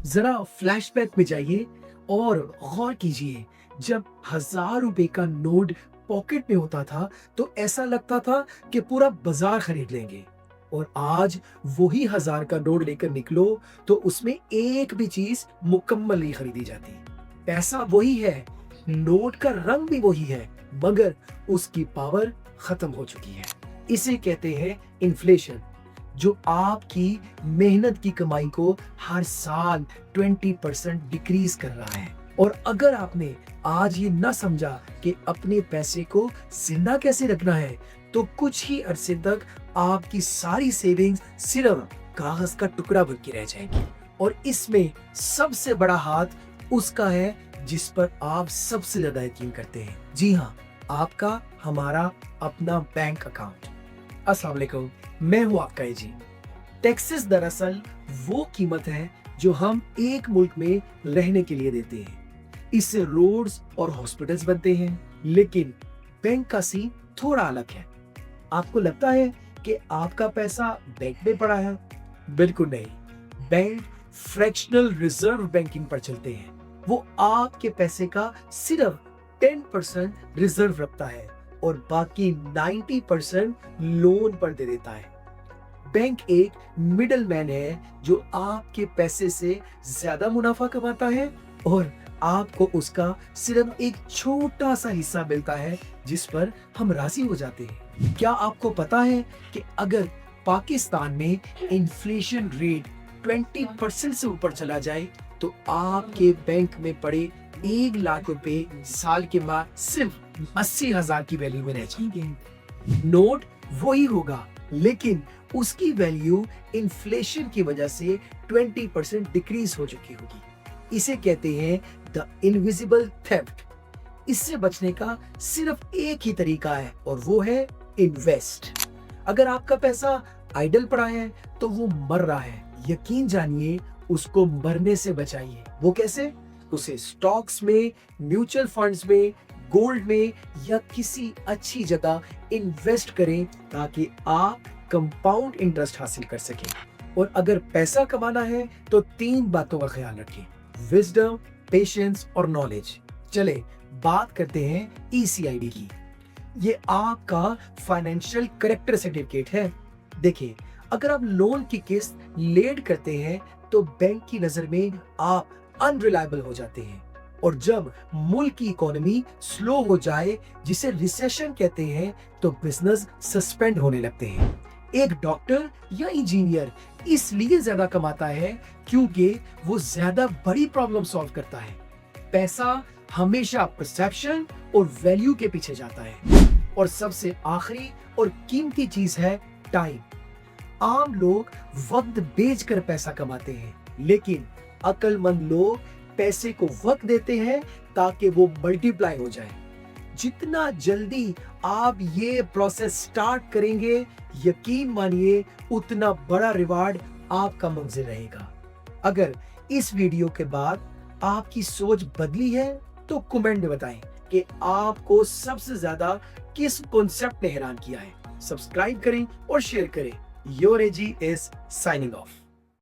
जरा फ्लैशबैक में जाइए और गौर कीजिए। जब 1000 रुपए का नोट पॉकेट में होता था तो ऐसा लगता था कि पूरा बाजार खरीद लेंगे, और आज वही 1000 का नोट लेकर निकलो तो उसमें एक भी चीज मुकम्मल नहीं खरीदी जाती। पैसा वही है, नोट का रंग भी वही है, मगर उसकी पावर खत्म हो चुकी है। इसे कहते हैं इन्फ्लेशन, जो आपकी मेहनत की कमाई को हर साल 20% डिक्रीज कर रहा है। और अगर आपने आज ये न समझा कि अपने पैसे को जिंदा कैसे रखना है, तो कुछ ही अरसे तक आपकी सारी सेविंग्स सिर्फ कागज का टुकड़ा बन के रह जाएंगी। और इसमें सबसे बड़ा हाथ उसका है जिस पर आप सबसे ज्यादा यकीन करते हैं। जी हाँ, आपका, हमारा अपना बैंक अकाउंट। अस्सलाम वालेकुम, मैं हूँ आपका एजी। टैक्सेस दरअसल वो कीमत है जो हम एक मुल्क में रहने के लिए देते हैं। इससे रोड्स और हॉस्पिटल्स बनते हैं, लेकिन बैंक का सीन थोड़ा अलग है। आपको लगता है कि आपका पैसा बैंक में पड़ा है? बिल्कुल नहीं। बैंक फ्रैक्शनल रिजर्व बैंकिंग पर चलते हैं। वो आपके पैसे का सिर्फ 10% रिजर्व रखता है और बाकी 90% लोन पर दे देता है। बैंक एक मिडल मैन है जो आपके पैसे से ज्यादा मुनाफा कमाता है और आपको उसका सिर्फ एक छोटा सा हिस्सा मिलता है, जिस पर हम राजी हो जाते हैं। क्या आपको पता है कि अगर पाकिस्तान में इन्फ्लेशन रेट 20% से ऊपर चला जाए तो आपके बैंक में पड़े 1 लाख रुपए साल के बाद सिर्फ 80,000 की वैल्यू में रह जाएंगे। नोट वही होगा, लेकिन उसकी वैल्यू इन्फ्लेशन की वजह से 20% डिक्रीज हो चुकी होगी। इसे कहते हैं द इनविजिबल थेफ्ट। इससे बचने का सिर्फ एक ही तरीका है और वो है इन्वेस्ट। अगर आपका पैसा आइडल पड़ा है तो वो मर रहा है। यकीन जानिए, उसको मरने से बचाइए। वो कैसे? उसे स्टॉक्स में, म्यूचुअल फंड्स में, गोल्ड में या किसी अच्छी जगह इन्वेस्ट करें ताकि आप कंपाउंड इंटरेस्ट हासिल कर सकें। और अगर पैसा कमाना है तो 3 बातों का ख्याल रखें: विजडम, पेशेंस और नॉलेज। चले बात करते हैं ECID की। ये आपका फाइनेंशियल करेक्टर सर्टिफिकेट है। देखिए, अगर आप लोन की किस्त लेट करते हैं तो बैंक की नजर में आप अनरिलायबल हो जाते हैं, और जब मुल्क की इकोनॉमी स्लो हो जाए, जिसे रिसेशन कहते हैं, तो बिजनेस सस्पेंड होने लगते हैं। एक डॉक्टर या इंजीनियर इसलिए ज्यादा कमाता है क्योंकि वो ज्यादा बड़ी प्रॉब्लम सॉल्व करता है। पैसा हमेशा परसेप्शन और वैल्यू के पीछे जाता है। और सबसे आखिरी और कीमती चीज है टाइम। आम लोग वक्त बेचकर पैसा कमाते हैं, लेकिन अक्लमंद लोग पैसे को वक्त देते हैं ताकि वो मल्टीप्लाई हो जाए। जितना जल्दी आप ये प्रोसेस स्टार्ट करेंगे, यकीन मानिए उतना बड़ा रिवार्ड आपका मंजिल रहेगा। अगर इस वीडियो के बाद आपकी सोच बदली है तो कमेंट में बताएं कि आपको सबसे ज्यादा किस कॉन्सेप्ट ने हैरान किया है। सब्सक्राइब करें और शेयर करें। Your AG is signing off.